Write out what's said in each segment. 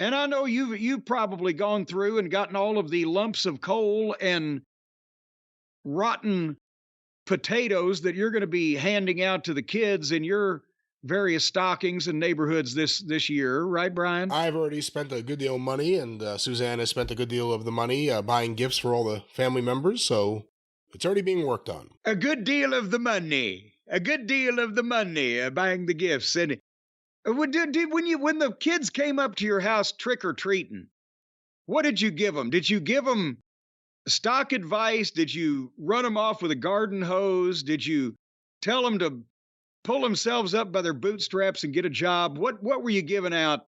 And I know you've probably gone through and gotten all of the lumps of coal and rotten potatoes that you're going to be handing out to the kids in your various stockings and neighborhoods this year, right, Brian? I've already spent a good deal of money, and Suzanne has spent a good deal of the money buying gifts for all the family members, so it's already being worked on. A good deal of the money. A good deal of the money buying the gifts. And when the kids came up to your house trick or treating, what did you give them? Did you give them stock advice? Did you run them off with a garden hose? Did you tell them to pull themselves up by their bootstraps and get a job? What were you giving out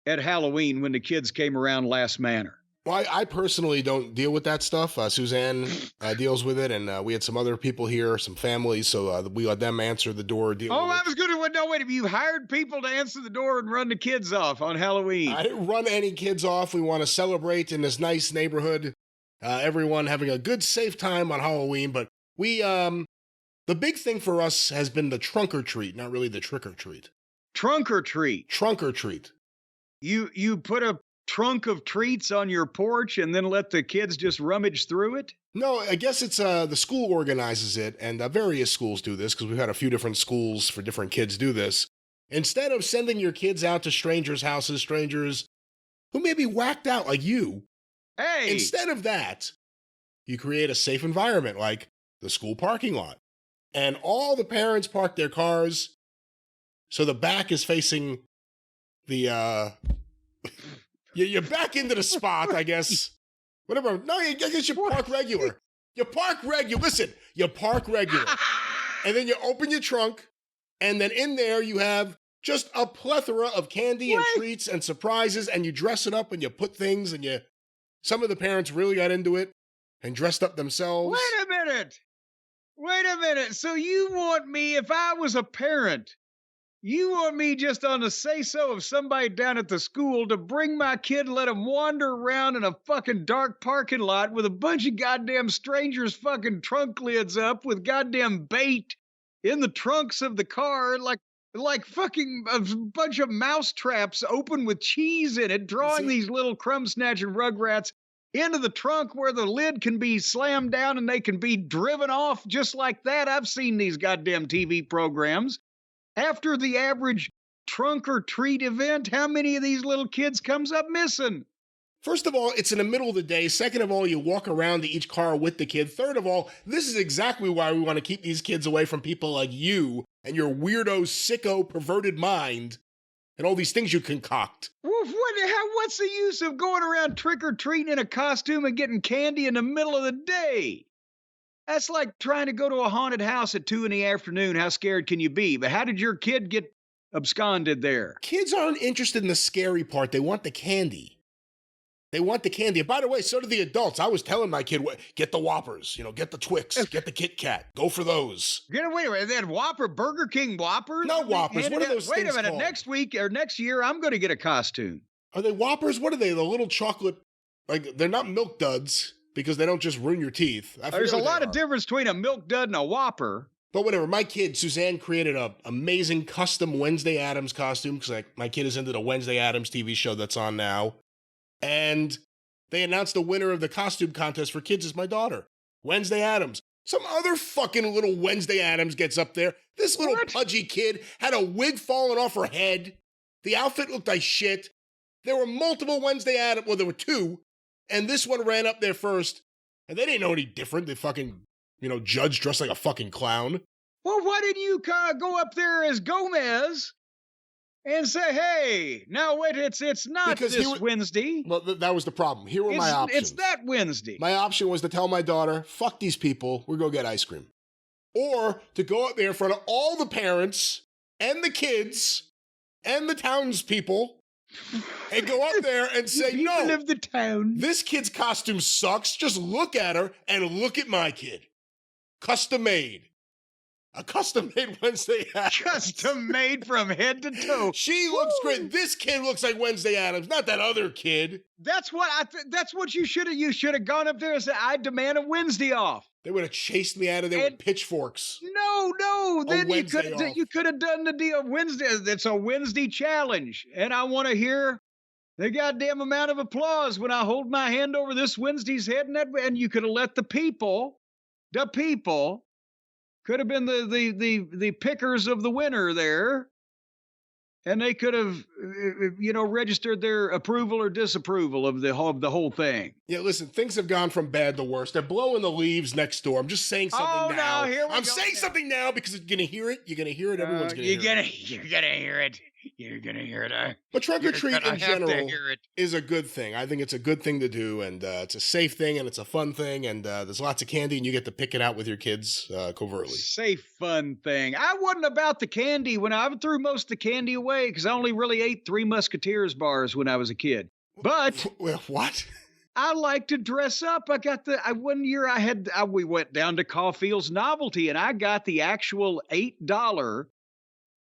at Halloween when the kids came around last manor? Well, I personally don't deal with that stuff. Suzanne deals with it, and we had some other people here, some families, so we let them answer the door. I was going to know, wait, have you hired people to answer the door and run the kids off on Halloween? I didn't run any kids off. We want to celebrate in this nice neighborhood, everyone having a good, safe time on Halloween, but we, the big thing for us has been the trunk or treat, not really the trick or treat. Trunk or treat? Trunk or treat. You put a trunk of treats on your porch and then let the kids just rummage through it? No, I guess it's the school organizes it, and various schools do this because we've had a few different schools for different kids do this. Instead of sending your kids out to strangers' houses, strangers who may be whacked out like you, hey, instead of that, you create a safe environment like the school parking lot. And all the parents park their cars so the back is facing the you're back into the spot, I guess. Whatever. No, I guess you park regular. You park regular. Listen, you park regular. And then you open your trunk, and then in there you have just a plethora of candy and treats and surprises, and you dress it up and you put things, and some of the parents really got into it and dressed up themselves. Wait a minute. So you want me, if I was a parent, you want me just on the say-so of somebody down at the school to bring my kid and let him wander around in a fucking dark parking lot with a bunch of goddamn strangers' fucking trunk lids up with goddamn bait in the trunks of the car like fucking a bunch of mouse traps open with cheese in it, drawing these little crumb-snatching rugrats into the trunk where the lid can be slammed down and they can be driven off just like that. I've seen these goddamn TV programs. After the average trunk or treat event, how many of these little kids comes up missing? First of all, it's in the middle of the day. Second of all, you walk around to each car with the kid. Third of all, this is exactly why we want to keep these kids away from people like you and your weirdo, sicko, perverted mind and all these things you concoct. What's the use of going around trick-or-treating in a costume and getting candy in the middle of the day? That's like trying to go to a haunted house at 2 p.m. How scared can you be? But how did your kid get absconded there? Kids aren't interested in the scary part. They want the candy. They want the candy. And by the way, so do the adults. I was telling my kid, get the Whoppers, get the Twix, get the Kit Kat. Go for those. Wait a minute. They had Whopper, Burger King Whoppers? No Whoppers. What are those things Wait a minute. called? Next week or next year, I'm going to get a costume. Are they Whoppers? What are they? The little chocolate, they're not Milk Duds because they don't just ruin your teeth. There's a lot of difference between a Milk Dud and a Whopper. But whatever, my kid, Suzanne, created an amazing custom Wednesday Addams costume because my kid is into the Wednesday Addams TV show that's on now. And they announced the winner of the costume contest for kids is my daughter, Wednesday Addams. Some other fucking little Wednesday Addams gets up there. This little pudgy kid had a wig falling off her head. The outfit looked like shit. There were multiple Wednesday Addams. Well, there were two. And this one ran up there first. And they didn't know any different. They fucking, judge dressed like a fucking clown. Well, why didn't you go up there as Gomez and say, hey, now wait, it's not because this Wednesday. Well, that was the problem. Here were my options. It's that Wednesday. My option was to tell my daughter, fuck these people, we're going to get ice cream. Or to go up there in front of all the parents and the kids and the townspeople and go up there and say, no, of the town. This kid's costume sucks. Just look at her and look at my kid. Custom made. A custom-made Wednesday Addams. Custom-made from head to toe. She looks great. This kid looks like Wednesday Addams, not that other kid. That's what you should have. You should have gone up there and said, "I demand a Wednesday off." They would have chased me out of there with pitchforks. No. Then you could have done the deal Wednesday. It's a Wednesday challenge, and I want to hear The goddamn amount of applause when I hold my hand over this Wednesday's head, and you could have let the people could have been the pickers of the winner there, and they could have, registered their approval or disapproval of the whole thing. Yeah, listen, things have gone from bad to worse. They're blowing the leaves next door. I'm just saying something now. No, here we I'm go saying now. something now because you're gonna hear it. You're gonna hear it. Everyone's gonna hear it. You're gonna hear it. You're gonna hear it. But trunk or treat in general hear it. is a good thing. I think it's a good thing to do, and it's a safe thing, and it's a fun thing, and there's lots of candy, and you get to pick it out with your kids covertly. Safe, fun thing. I wasn't about the candy when I threw most of the candy away because I only really ate Three Musketeers bars when I was a kid. But what? I like to dress up. One year we went down to Caulfield's Novelty, and I got the actual $8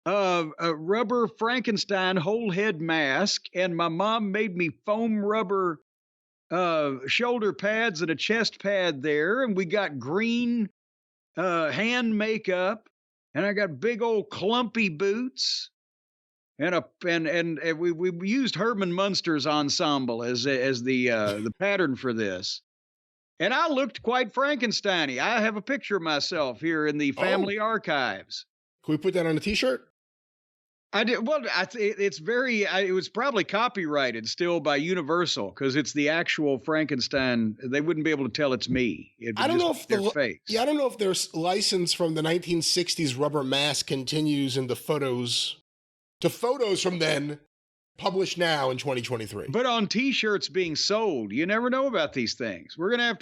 rubber Frankenstein whole head mask, and my mom made me foam rubber shoulder pads and a chest pad there, and we got green hand makeup, and I got big old clumpy boots, and we used Herman Munster's ensemble as the pattern for this. And I looked quite Frankenstein-y. I have a picture of myself here in the family archives. Can we put that on a t-shirt? I did. Well, it was probably copyrighted still by Universal because it's the actual Frankenstein. They wouldn't be able to tell it's me. I don't know if their face. Yeah, I don't know if their license from the 1960s rubber mask continues into photos from then, published now in 2023. But on T-shirts being sold, you never know about these things. We'll have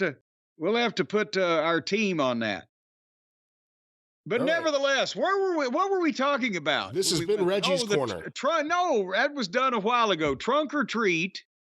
to put our team on that. But nevertheless, what were we talking about? This has been Reggie's Corner. No, that was done a while ago. Trunk or treat.